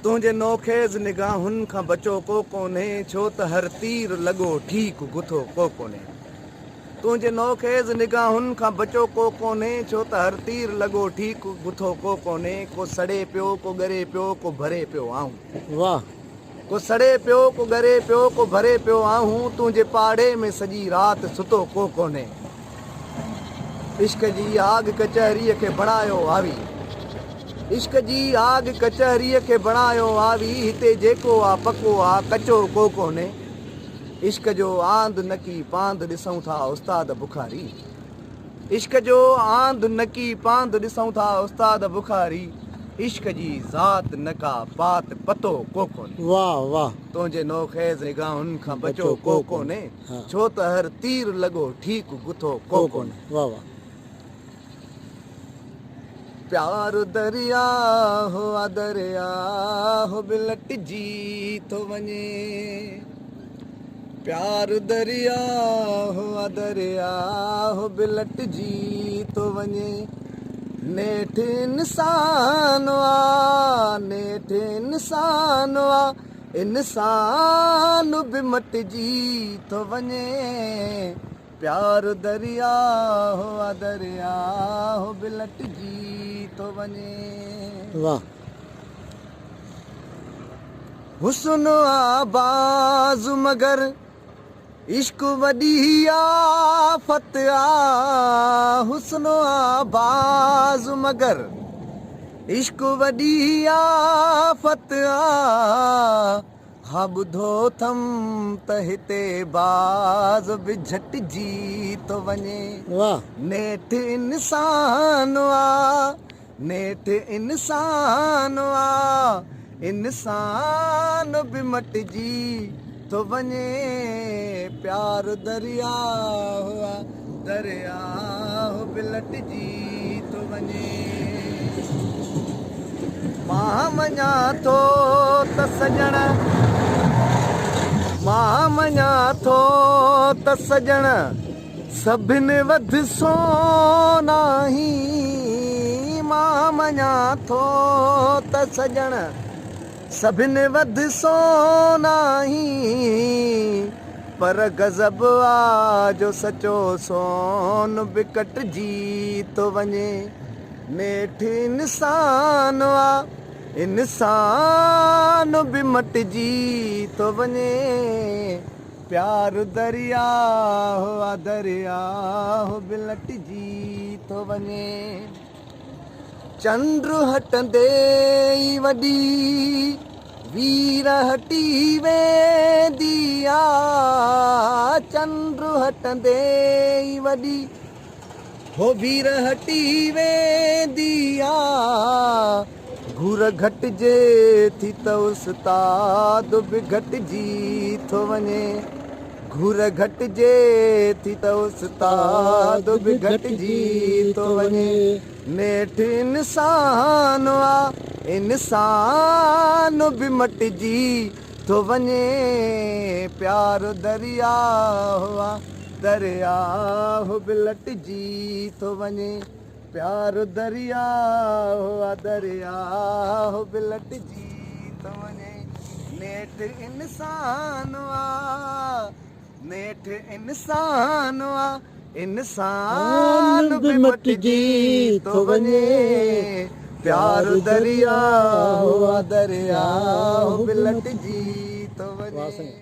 तुझे नौखेज़ निगाहुनि खां बचो को कोन्हे, छो त हर तीर लॻो ठीक गुथो को कोन्हे। तुझे नौखेज़ निगाहुनि खां बचो को कोन्हे, छो त हर तीर लॻो ठीक गुथो को कोन्हे। को सड़े पियो, को ॻरे पियो, को भरे पियो आऊं। वाह। को सड़े पियो, को ॻरे पियो, को भरे पियो आऊं। तुझे पाड़े में सॼी रात सुतो को कोन्हे। इश्क जी आग कचहरीअ खे बणायो आवी, इश्क जी आग कचहरीअ खे बणायो आवी। हिते जेको आ पको आ, कचो को कोन्हे। इश्क जो आंद नकी पांद ॾिसूं था उस्ताद बुखारी, इश्क जो आंद नकी पांद ॾिसूं था उस्ताद बुखारी। इश्क जी ज़ात नका पात पतो को कोन्हे। वाह वाह। तुझे नौखेज़ निगाहुनि खां बचो को कोन्हे, छो त हर तीर लॻो ठीक गुथो को कोन्हे। वाह वाह। प्यार दरिया हो आ दरिया हो बिलटिजी थो वञे। प्यार दरिया हो आ दरिया हो बिलटिजी थो वञे। नेठ इंसान आ, नेठ इंसान आ, इंसान बि मटिजी थो वञे। प्यार दरिया हो आ दरिया हो बिलटिजी थो वञे। वाह। हुस्न आबाज़ मगर इश्क वॾी आफ़त आ। हुस्न आबाज़ मगर इश्क वॾी आफ़त आ। हा ॿुधो थम त हिते बाज़ बि झटिजी थो वञे। वाह। नेठ इंसान आ, नेठ इंसान आ, इंसान बि मटिजी थो वञे। प्यार दरिया हो आ दरिया हो बिलटिजी थो वञे। मां मञा थो त सजण, मां मञा थो त सजण सभिनि वधि सोनाही। मां मञा थो त सजण सभिनि वधि सोनाही। पर गज़ब आ जो सचो सोन बि कटिजी थो वञे। नेठ इंसान आ, इंसान बि मटिजी थो वञे। प्यार दरिया हो आ दरिया हो बिलटिजी थो वञे। चंद्र हटंदे ई वॾी वीर हटी वेंदी आ। चंद्र हटंदे ई वॾी हो वीर हटी वेंदी आ। घुर घटिजे थी त उस्ताद बि घटिजी थो वञे। घुर घटिजे थी त उस्ताद बि घटिजी थो वञे। नेठ इंसान आ, इंसान बि मटिजी थो वञे। प्यार दरिया हो आ दरिया हो बिलटिजी थो वञे। प्यार दरिया हो आ दरिया हो बिलटिजी थो वञे। नेठ इंसान आ, नेठ इंसान आ, इंसान बि मटिजी थो वञे। प्यार दरिया हो आ दरिया हो बिलटिजी थो वञे।